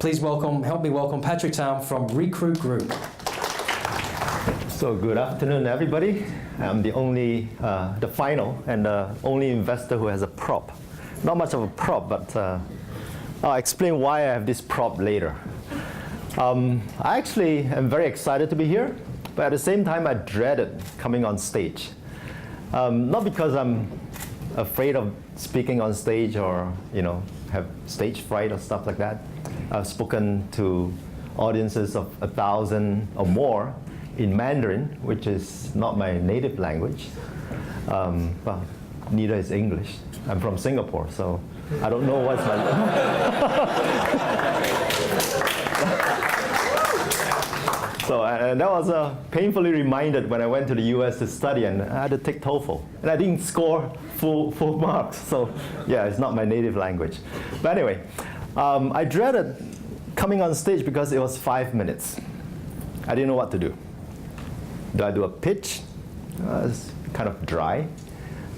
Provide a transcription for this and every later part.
Please help me welcome Patrick Tham from Recruit Group. So good afternoon, everybody. I'm the final and the only investor who has a prop. Not much of a prop, but I'll explain why I have this prop later. I actually am very excited to be here, but at the same time, I dreaded coming on stage. Not because I'm afraid of speaking on stage or have stage fright or stuff like that. I've spoken to audiences of 1,000 or more in Mandarin, which is not my native language. Well, neither is English. I'm from Singapore, so I don't know what's my So and that was painfully reminded when I went to the US to study, and I had to take TOEFL. And I didn't score full marks, so yeah, it's not my native language. But anyway, I dreaded coming on stage because it was 5 minutes. I didn't know what to do. Do I do a pitch? It's kind of dry.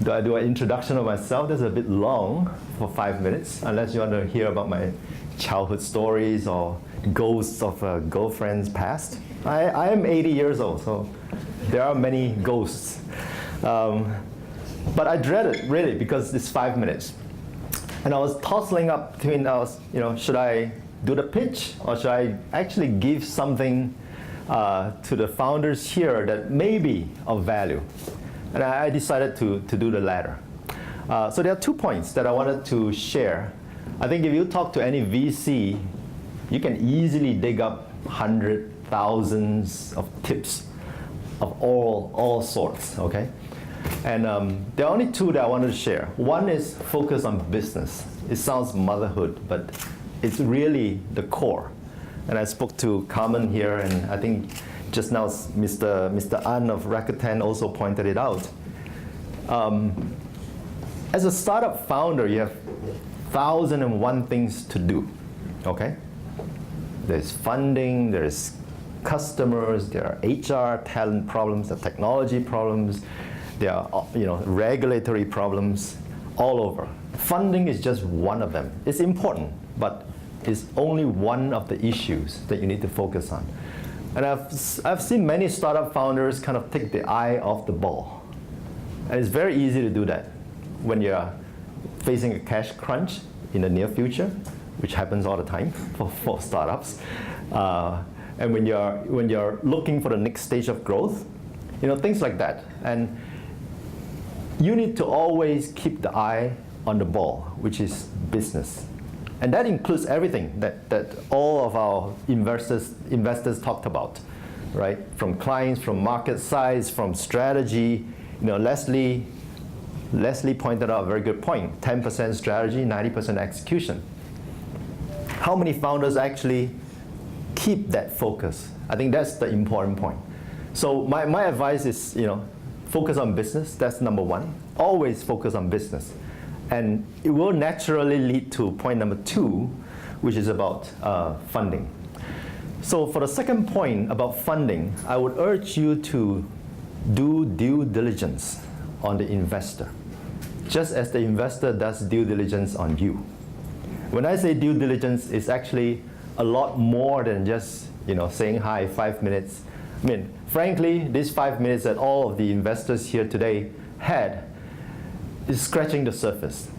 Do I do an introduction of myself? That's a bit long for 5 minutes, unless you want to hear about my childhood stories or ghosts of girlfriends past. I am 80 years old, so there are many ghosts. But I dread it, really, because it's 5 minutes. And I was tossing up between, should I do the pitch, or should I actually give something to the founders here that may be of value? And I decided to do the latter. So there are 2 points that I wanted to share. I think if you talk to any VC, you can easily dig up hundreds, thousands of tips of all sorts, okay? And there are only 2 that I wanted to share. One is focus on business. It sounds motherhood, but it's really the core. And I spoke to Carmen here, and I think just now Mr. An of Rakuten also pointed it out. As a startup founder, you have 1,001 things to do, okay? There's funding, there's customers, there are HR talent problems, there are technology problems, there are regulatory problems all over. Funding is just one of them. It's important, but it's only one of the issues that you need to focus on. And I've seen many startup founders kind of take the eye off the ball. And it's very easy to do that when you're facing a cash crunch in the near future, which happens all the time for startups. And when you're looking for the next stage of growth, things like that. And you need to always keep the eye on the ball, which is business. And that includes everything that all of our investors talked about, right? From clients, from market size, from strategy. Leslie pointed out a very good point. 10% strategy, 90% execution. How many founders actually keep that focus? I think that's the important point. So my advice is, focus on business. That's number 1. Always focus on business. And it will naturally lead to point number 2, which is about funding. So for the second point about funding, I would urge you to do due diligence on the investor, just as the investor does due diligence on you. When I say due diligence, it's actually a lot more than just saying hi 5 minutes. I mean, frankly, these 5 minutes that all of the investors here today had is scratching the surface.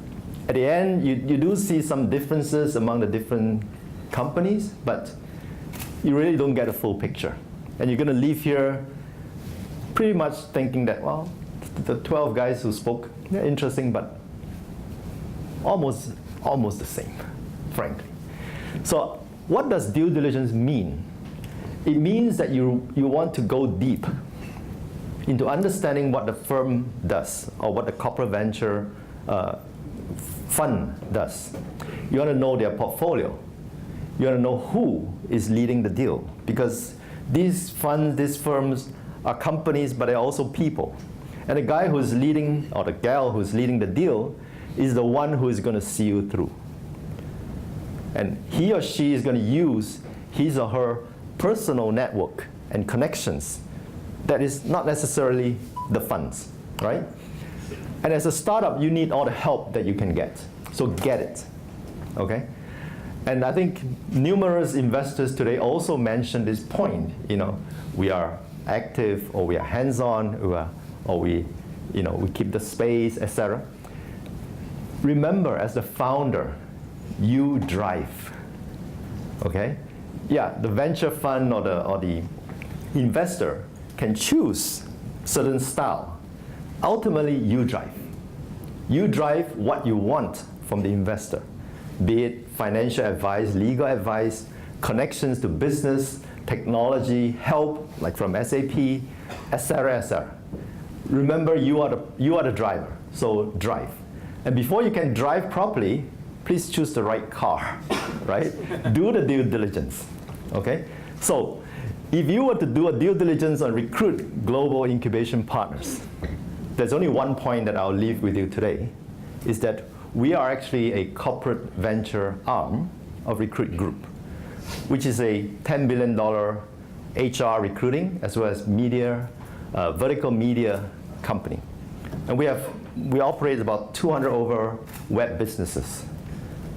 At the end, you do see some differences among the different companies, but you really don't get a full picture. And you're going to leave here pretty much thinking that, well, the 12 guys who spoke, they're interesting, but almost the same, frankly. So what does due diligence mean? It means that you want to go deep into understanding what the firm does or what the corporate venture fund does. You want to know their portfolio. You want to know who is leading the deal, because these funds, these firms are companies, but they're also people. And the guy who's leading, or the gal who's leading the deal, is the one who is going to see you through. And he or she is going to use his or her personal network and connections. That is not necessarily the funds, right? And as a startup, you need all the help that you can get. So get it, okay? And I think numerous investors today also mentioned this point. We are active, or we are hands-on, or we keep the space, etc. Remember, as the founder, you drive. Okay? Yeah, the venture fund or the investor can choose certain style. Ultimately, you drive. You drive what you want from the investor, be it financial advice, legal advice, connections to business, technology, help, like from SAP, etc., etc. Remember, you are the driver, so drive. And before you can drive properly, please choose the right car, right? Do the due diligence, okay? So, if you were to do a due diligence on Recruit Global Incubation Partners, there's only one point that I'll leave with you today, is that we are actually a corporate venture arm of Recruit Group, which is a $10 billion HR recruiting as well as media, vertical media company. And we operate about 200 over web businesses.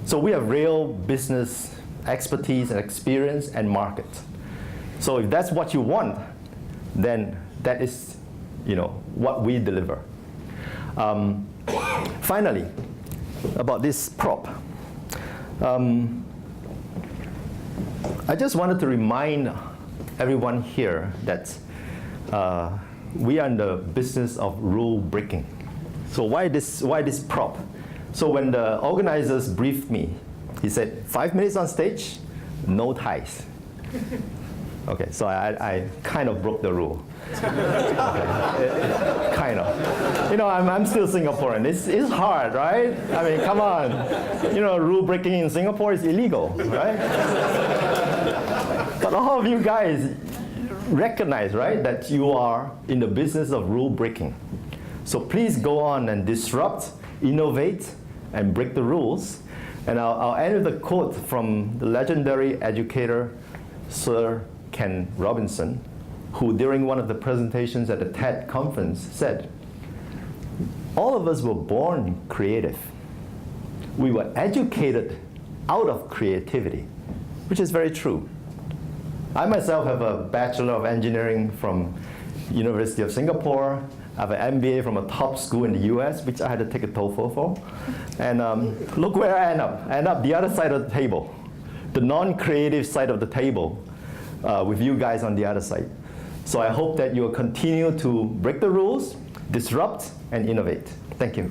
So we have real business expertise and experience and market. So if that's what you want, then that is what we deliver. Finally, about this prop. I just wanted to remind everyone here that we are in the business of rule breaking. So why this prop? So when the organizers briefed me, he said, 5 minutes on stage, no ties. Okay, so I kind of broke the rule. Okay. Kind of. I'm still Singaporean. It's hard, right? I mean, come on. Rule breaking in Singapore is illegal, right? But all of you guys recognize, right, that you are in the business of rule breaking. So please go on and disrupt, innovate, and break the rules. And I'll end with a quote from the legendary educator, Sir Ken Robinson, who during one of the presentations at the TED conference said, all of us were born creative. We were educated out of creativity, which is very true. I myself have a Bachelor of Engineering from University of Singapore. I have an MBA from a top school in the US, which I had to take a TOEFL for. And look where I end up. I end up the other side of the table, the non-creative side of the table, with you guys on the other side. So I hope that you will continue to break the rules, disrupt, and innovate. Thank you.